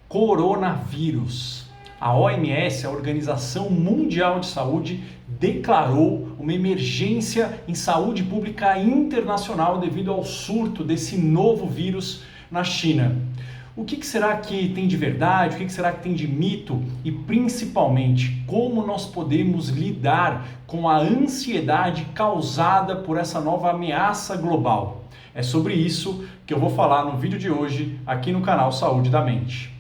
Coronavírus. A OMS, a Organização Mundial de Saúde, declarou uma emergência em saúde pública internacional devido ao surto desse novo vírus na China. O que será que tem de verdade? O que será que tem de mito? E principalmente, como nós podemos lidar com a ansiedade causada por essa nova ameaça global? É sobre isso que eu vou falar no vídeo de hoje aqui no canal Saúde da Mente.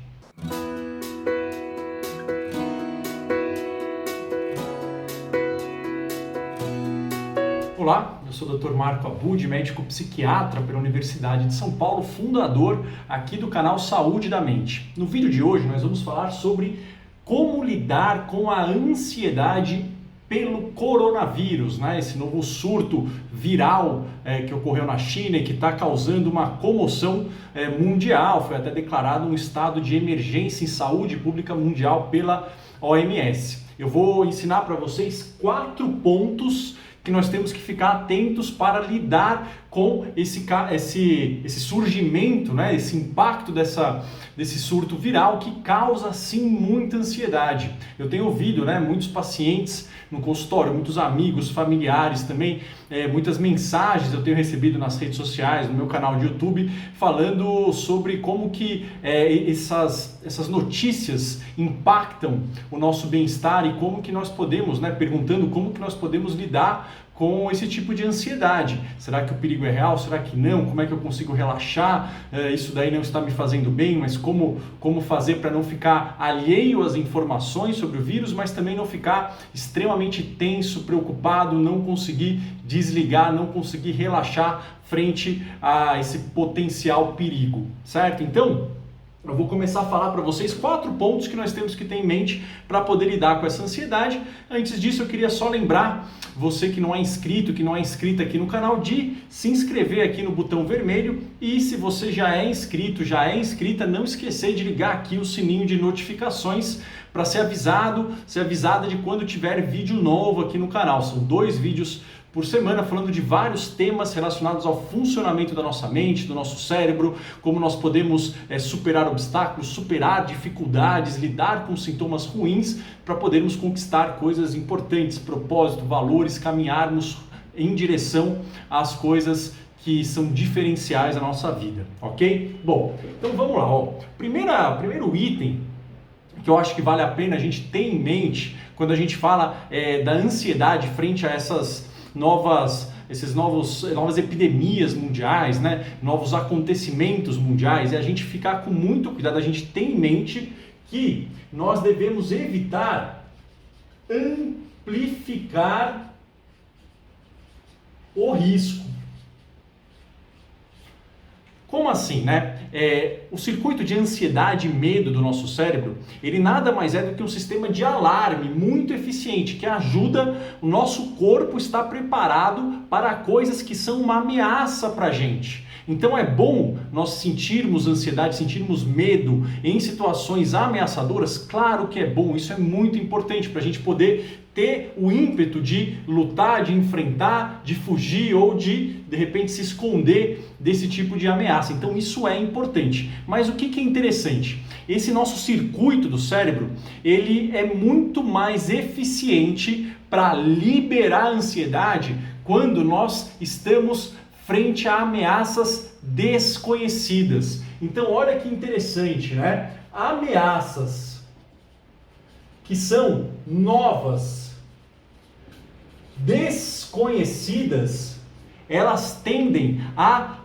Olá, eu sou o Dr. Marco Abud, médico psiquiatra pela Universidade de São Paulo, fundador aqui do canal Saúde da Mente. No vídeo de hoje nós vamos falar sobre como lidar com a ansiedade pelo coronavírus, né? Esse novo surto viral que ocorreu na China e que está causando uma comoção mundial. Foi até declarado um estado de emergência em saúde pública mundial pela OMS. Eu vou ensinar para vocês 4 pontos que nós temos que ficar atentos para lidar com esse surgimento, né, esse impacto desse surto viral que causa sim muita ansiedade. Eu tenho ouvido, né, muitos pacientes no consultório, muitos amigos, familiares também, muitas mensagens eu tenho recebido nas redes sociais, no meu canal de YouTube, falando sobre como que essas notícias impactam o nosso bem-estar e como que nós podemos, né, perguntando como que nós podemos lidar com esse tipo de ansiedade. Será que o perigo é real? Será que não? Como é que eu consigo relaxar? Isso daí não está me fazendo bem, mas como fazer para não ficar alheio às informações sobre o vírus, mas também não ficar extremamente tenso, preocupado, não conseguir desligar, não conseguir relaxar frente a esse potencial perigo, certo? Então, eu vou começar a falar para vocês 4 pontos que nós temos que ter em mente para poder lidar com essa ansiedade. Antes disso, eu queria só lembrar você que não é inscrito, que não é inscrita aqui no canal, de se inscrever aqui no botão vermelho, e se você já é inscrito, já é inscrita, não esquecer de ligar aqui o sininho de notificações para ser avisada de quando tiver vídeo novo aqui no canal. São 2 vídeos por semana, falando de vários temas relacionados ao funcionamento da nossa mente, do nosso cérebro, como nós podemos superar obstáculos, superar dificuldades, lidar com sintomas ruins para podermos conquistar coisas importantes, propósito, valores, caminharmos em direção às coisas que são diferenciais da nossa vida, ok? Bom, então vamos lá, ó. Primeiro item que eu acho que vale a pena a gente ter em mente quando a gente fala da ansiedade frente a essas novas epidemias mundiais, né? Novos acontecimentos mundiais, e a gente ficar com muito cuidado, a gente tem em mente que nós devemos evitar amplificar o risco. Como assim, né? O circuito de ansiedade e medo do nosso cérebro, ele nada mais é do que um sistema de alarme muito eficiente que ajuda o nosso corpo a estar preparado para coisas que são uma ameaça para a gente. Então é bom nós sentirmos ansiedade, sentirmos medo em situações ameaçadoras. Claro que é bom, isso é muito importante para a gente poder ter o ímpeto de lutar, de enfrentar, de fugir ou de repente se esconder desse tipo de ameaça. Então isso é importante. Mas o que é interessante? Esse nosso circuito do cérebro, ele é muito mais eficiente para liberar a ansiedade quando nós estamos frente a ameaças desconhecidas. Então olha que interessante, né? Ameaças que são novas, desconhecidas, elas tendem a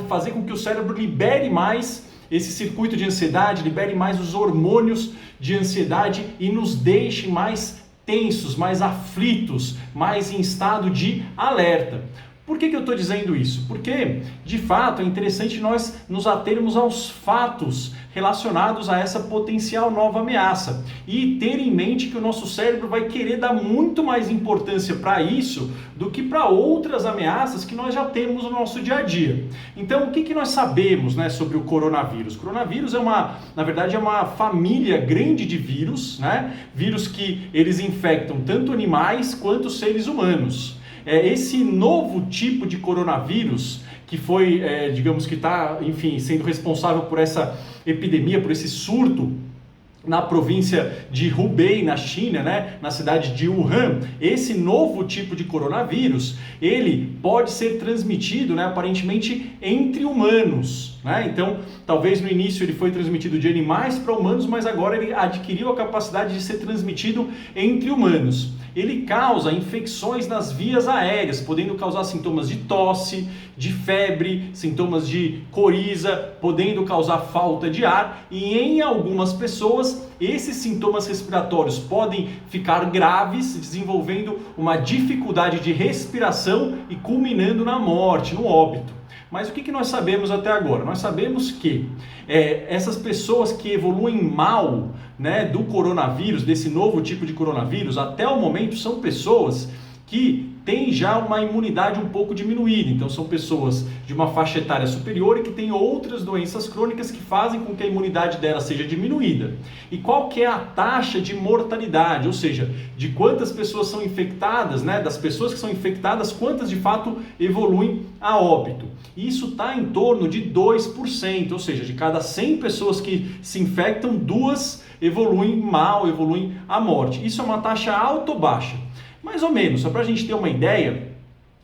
fazer com que o cérebro libere mais esse circuito de ansiedade, libere mais os hormônios de ansiedade e nos deixe mais tensos, mais aflitos, mais em estado de alerta. Por que eu estou dizendo isso? Porque, de fato, é interessante nós nos atermos aos fatos relacionados a essa potencial nova ameaça e ter em mente que o nosso cérebro vai querer dar muito mais importância para isso do que para outras ameaças que nós já temos no nosso dia a dia. Então, o que nós sabemos, né, sobre o coronavírus? O coronavírus na verdade, é uma família grande de vírus, né? Vírus que eles infectam tanto animais quanto seres humanos. Esse novo tipo de coronavírus que foi, digamos que está, enfim, sendo responsável por essa epidemia, por esse surto na província de Hubei, na China, né, na cidade de Wuhan, esse novo tipo de coronavírus, ele pode ser transmitido, né, aparentemente entre humanos, né? Então, talvez no início ele foi transmitido de animais para humanos, mas agora ele adquiriu a capacidade de ser transmitido entre humanos. Ele causa infecções nas vias aéreas, podendo causar sintomas de tosse, de febre, sintomas de coriza, podendo causar falta de ar, e em algumas pessoas esses sintomas respiratórios podem ficar graves, desenvolvendo uma dificuldade de respiração e culminando na morte, no óbito. Mas o que nós sabemos até agora? Nós sabemos que essas pessoas que evoluem mal, né, do coronavírus, desse novo tipo de coronavírus, até o momento são pessoas que têm já uma imunidade um pouco diminuída. Então são pessoas de uma faixa etária superior e que têm outras doenças crônicas que fazem com que a imunidade dela seja diminuída. E qual que é a taxa de mortalidade? Ou seja, de quantas pessoas são infectadas, né? Das pessoas que são infectadas, quantas de fato evoluem a óbito? Isso está em torno de 2%, ou seja, de cada 100 pessoas que se infectam, 2 evoluem mal, evoluem à morte. Isso é uma taxa alta ou baixa? Mais ou menos, só para a gente ter uma ideia,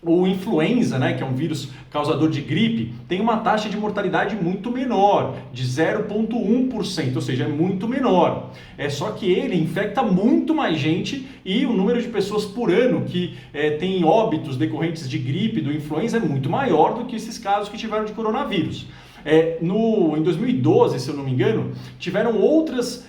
o influenza, né, que é um vírus causador de gripe, tem uma taxa de mortalidade muito menor, de 0,1%, ou seja, é muito menor. Só que ele infecta muito mais gente e o número de pessoas por ano que tem óbitos decorrentes de gripe, do influenza, é muito maior do que esses casos que tiveram de coronavírus. Em 2012, se eu não me engano, tiveram outras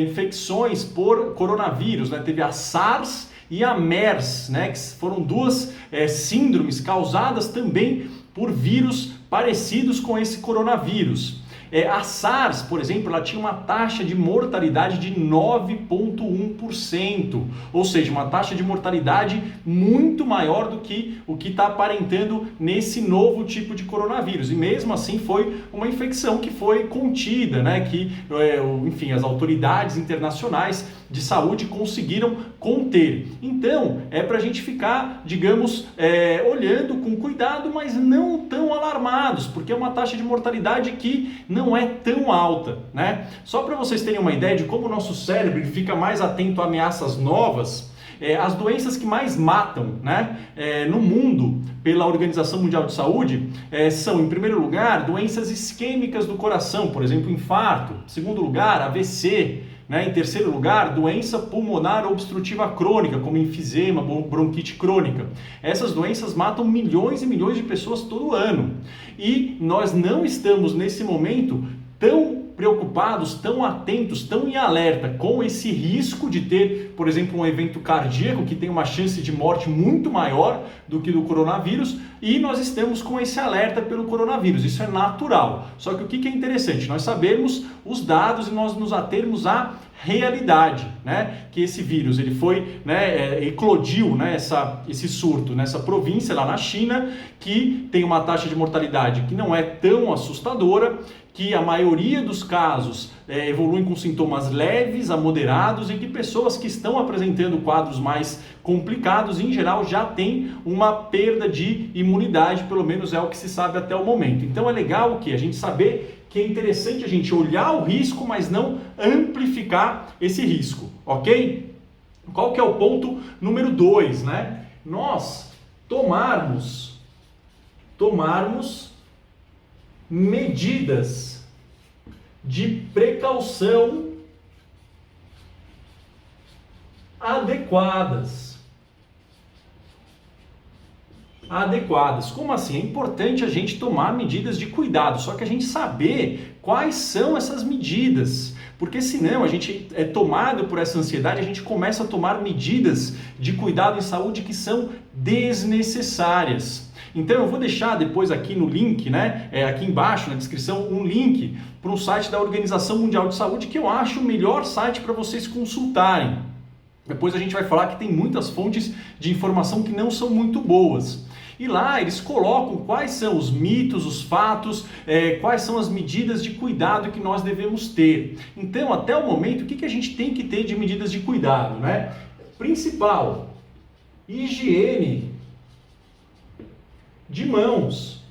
infecções por coronavírus, né? Teve a SARS e a MERS, né, que foram duas síndromes causadas também por vírus parecidos com esse coronavírus. A SARS, por exemplo, ela tinha uma taxa de mortalidade de 9,1%, ou seja, uma taxa de mortalidade muito maior do que o que está aparentando nesse novo tipo de coronavírus. E mesmo assim foi uma infecção que foi contida, né? Que, enfim, as autoridades internacionais de saúde conseguiram conter. Então, é para a gente ficar, digamos, olhando com cuidado, mas não tão alarmados, porque é uma taxa de mortalidade que não é tão alta, né? Só para vocês terem uma ideia de como o nosso cérebro fica mais atento a ameaças novas, as doenças que mais matam, né, no mundo pela Organização Mundial de Saúde são, em primeiro lugar, doenças isquêmicas do coração, por exemplo, infarto. Em segundo lugar, AVC. Em terceiro lugar, doença pulmonar obstrutiva crônica, como enfisema, bronquite crônica. Essas doenças matam milhões e milhões de pessoas todo ano. E nós não estamos, nesse momento, tão preocupados, tão atentos, tão em alerta com esse risco de ter, por exemplo, um evento cardíaco que tem uma chance de morte muito maior do que do coronavírus, e nós estamos com esse alerta pelo coronavírus. Isso é natural. Só que o que é interessante? Nós sabemos os dados e nós nos atermos à realidade, né? Que esse vírus ele foi, né, eclodiu, né, esse surto nessa província lá na China, que tem uma taxa de mortalidade que não é tão assustadora, que a maioria dos casos evoluem com sintomas leves a moderados e que pessoas que estão apresentando quadros mais complicados, em geral, já têm uma perda de imunidade, pelo menos é o que se sabe até o momento. Então é legal que a gente saber que é interessante a gente olhar o risco, mas não amplificar esse risco, ok? Qual que é o ponto número 2, né? Nós tomarmos medidas de precaução adequadas. Como assim? É importante a gente tomar medidas de cuidado, só que a gente saber quais são essas medidas, porque senão a gente é tomado por essa ansiedade, a gente começa a tomar medidas de cuidado em saúde que são desnecessárias. Então eu vou deixar depois aqui no link, né, aqui embaixo na descrição, um link para um site da Organização Mundial de Saúde que eu acho o melhor site para vocês consultarem. Depois a gente vai falar que tem muitas fontes de informação que não são muito boas. E lá eles colocam quais são os mitos, os fatos, quais são as medidas de cuidado que nós devemos ter. Então, até o momento, o que a gente tem que ter de medidas de cuidado, né? Principal, higiene de mãos.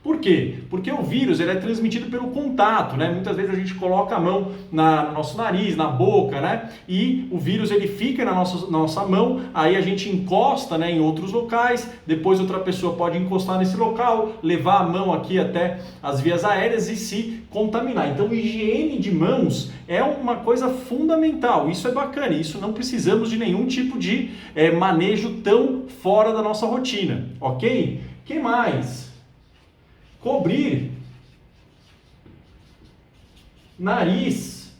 Por quê? Porque o vírus ele é transmitido pelo contato, né? Muitas vezes a gente coloca a mão no nosso nariz, na boca, né? E o vírus ele fica na nossa mão, aí a gente encosta, né, em outros locais, depois outra pessoa pode encostar nesse local, levar a mão aqui até as vias aéreas e se contaminar. Então, higiene de mãos é uma coisa fundamental, isso é bacana, isso não precisamos de nenhum tipo de manejo tão fora da nossa rotina, ok? O que mais? Cobrir nariz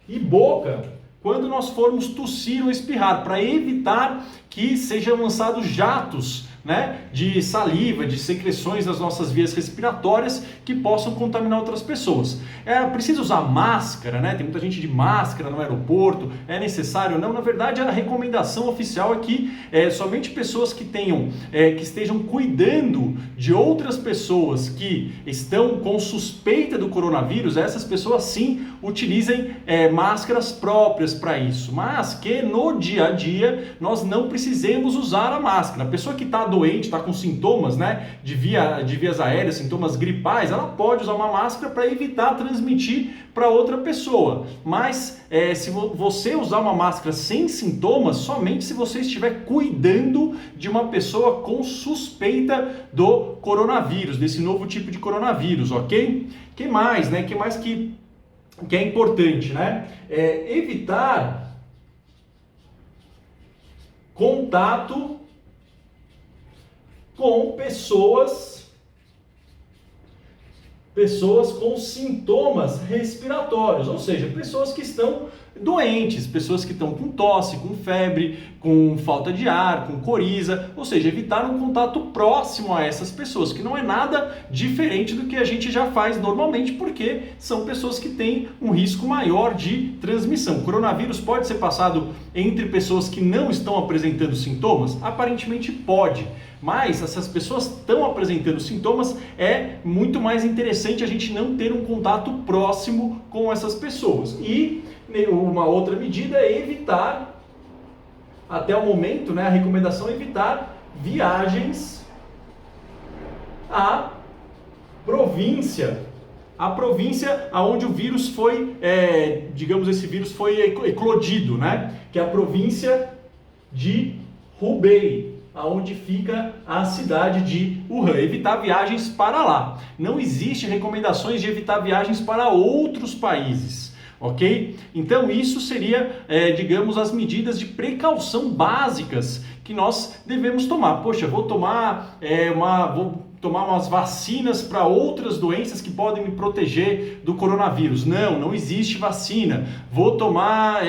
e boca quando nós formos tossir ou espirrar, para evitar que sejam lançados jatos, né, de saliva, de secreções nas nossas vias respiratórias que possam contaminar outras pessoas. Precisa usar máscara, né? Tem muita gente de máscara no aeroporto, é necessário? Não, na verdade a recomendação oficial é que somente pessoas que estejam cuidando de outras pessoas que estão com suspeita do coronavírus, essas pessoas sim utilizem máscaras próprias para isso, mas que no dia a dia nós não precisemos usar a máscara. A pessoa que está doente, está com sintomas, né, de vias aéreas, sintomas gripais, ela pode usar uma máscara para evitar transmitir para outra pessoa. Mas se você usar uma máscara sem sintomas, somente se você estiver cuidando de uma pessoa com suspeita do coronavírus, desse novo tipo de coronavírus, ok? Que mais, né? Que mais que é importante, né? Evitar contato com pessoas com sintomas respiratórios, ou seja, pessoas que estão doentes, pessoas que estão com tosse, com febre, com falta de ar, com coriza, ou seja, evitar um contato próximo a essas pessoas, que não é nada diferente do que a gente já faz normalmente, porque são pessoas que têm um risco maior de transmissão. O coronavírus pode ser passado entre pessoas que não estão apresentando sintomas? Aparentemente pode, mas essas pessoas estão apresentando sintomas, é muito mais interessante a gente não ter um contato próximo com essas pessoas. E uma outra medida é evitar, até o momento, né, a recomendação é evitar viagens à província. A província onde o vírus foi, esse vírus foi eclodido, né? Que é a província de Hubei, aonde fica a cidade de Wuhan. Evitar viagens para lá. Não existe recomendações de evitar viagens para outros países. Ok? Então isso seria, as medidas de precaução básicas que nós devemos tomar. Poxa, vou tomar umas vacinas para outras doenças que podem me proteger do coronavírus. Não existe vacina. Vou tomar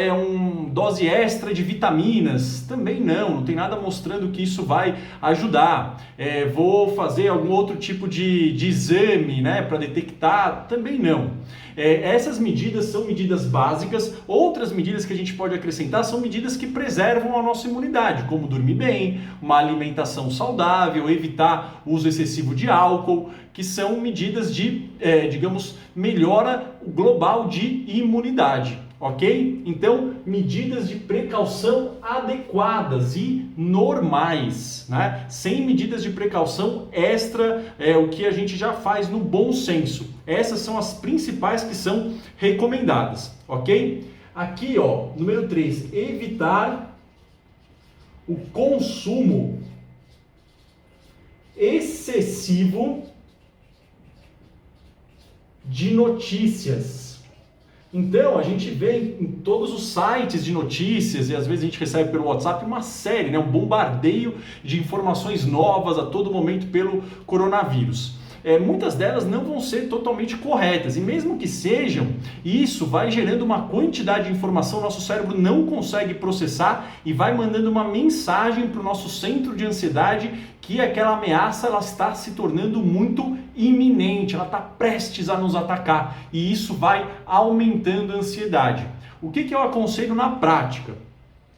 dose extra de vitaminas. Também não tem nada mostrando que isso vai ajudar. Vou fazer algum outro tipo de exame, né, para detectar. Também não. Essas medidas são medidas básicas. Outras medidas que a gente pode acrescentar são medidas que preservam a nossa imunidade, como dormir bem, uma alimentação saudável, evitar o uso excessivo de álcool, que são medidas de, melhora global de imunidade, ok? Então, medidas de precaução adequadas e normais, né? Sem medidas de precaução extra, o que a gente já faz no bom senso. Essas são as principais que são recomendadas, ok? Aqui, ó, número 3, evitar o consumo excessivo de notícias. Então, a gente vê em todos os sites de notícias, e às vezes a gente recebe pelo WhatsApp uma série, né, um bombardeio de informações novas a todo momento pelo coronavírus. Muitas delas não vão ser totalmente corretas, e mesmo que sejam, isso vai gerando uma quantidade de informação, nosso cérebro não consegue processar e vai mandando uma mensagem para o nosso centro de ansiedade que aquela ameaça ela está se tornando muito iminente, ela está prestes a nos atacar, e isso vai aumentando a ansiedade. O que eu aconselho na prática?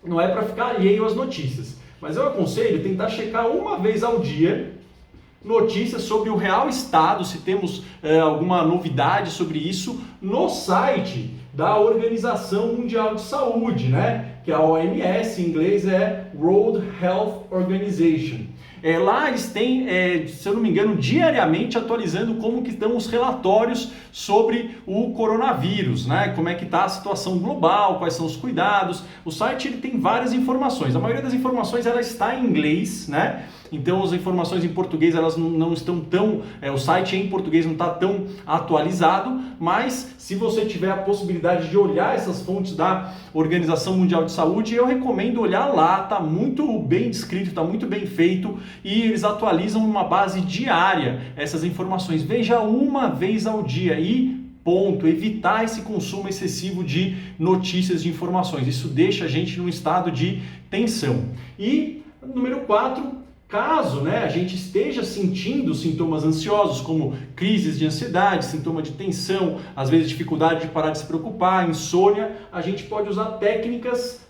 Não é para ficar alheio às notícias, mas eu aconselho tentar checar uma vez ao dia notícias sobre o real estado, se temos alguma novidade sobre isso, no site da Organização Mundial de Saúde, né? Que a OMS, em inglês é World Health Organization. Lá eles têm, se eu não me engano, diariamente atualizando como que estão os relatórios sobre o coronavírus, né? Como é que está a situação global, quais são os cuidados. O site ele tem várias informações. A maioria das informações ela está em inglês, né? Então as informações em português elas não estão tão, o site em português não está tão atualizado, mas se você tiver a possibilidade de olhar essas fontes da Organização Mundial de Saúde, eu recomendo olhar lá, está muito bem descrito, está muito bem feito e eles atualizam numa base diária essas informações. Veja uma vez ao dia e ponto, evitar esse consumo excessivo de notícias, de informações. Isso deixa a gente num estado de tensão. E número 4, caso a gente esteja sentindo sintomas ansiosos, como crises de ansiedade, sintoma de tensão, às vezes dificuldade de parar de se preocupar, insônia, a gente pode usar técnicas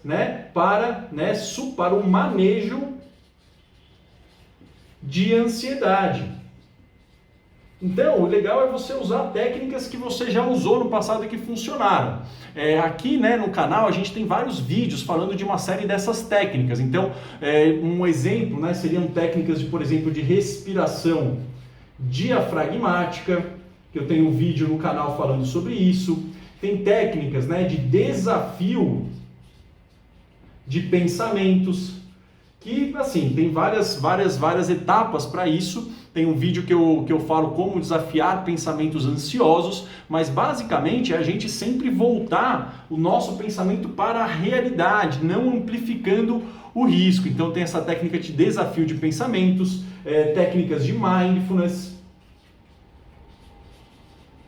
para o manejo de ansiedade. Então, o legal é você usar técnicas que você já usou no passado e que funcionaram. Aqui no canal a gente tem vários vídeos falando de uma série dessas técnicas. Então, um exemplo seriam técnicas, por exemplo, de respiração diafragmática, que eu tenho um vídeo no canal falando sobre isso. Tem técnicas de desafio de pensamentos, que assim, tem várias etapas para isso. Tem um vídeo que eu falo como desafiar pensamentos ansiosos, mas basicamente é a gente sempre voltar o nosso pensamento para a realidade, não amplificando o risco. Então tem essa técnica de desafio de pensamentos, técnicas de mindfulness,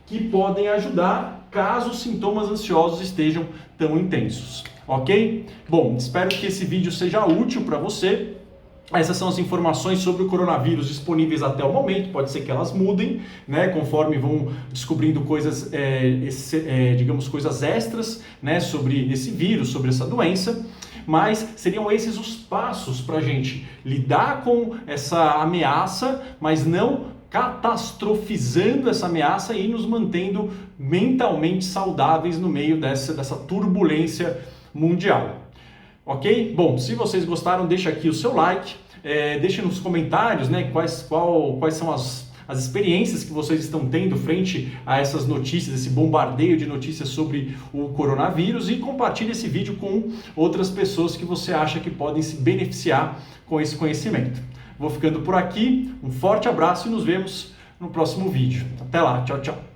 que podem ajudar caso os sintomas ansiosos estejam tão intensos, ok? Bom, espero que esse vídeo seja útil para você. Essas são as informações sobre o coronavírus disponíveis até o momento. Pode ser que elas mudem, conforme vão descobrindo coisas, digamos, coisas extras, sobre esse vírus, sobre essa doença. Mas seriam esses os passos para a gente lidar com essa ameaça, mas não catastrofizando essa ameaça e nos mantendo mentalmente saudáveis no meio dessa turbulência mundial. Ok? Bom, se vocês gostaram, deixa aqui o seu like, deixe nos comentários quais são as experiências que vocês estão tendo frente a essas notícias, esse bombardeio de notícias sobre o coronavírus, e compartilhe esse vídeo com outras pessoas que você acha que podem se beneficiar com esse conhecimento. Vou ficando por aqui, um forte abraço e nos vemos no próximo vídeo. Até lá, tchau, tchau!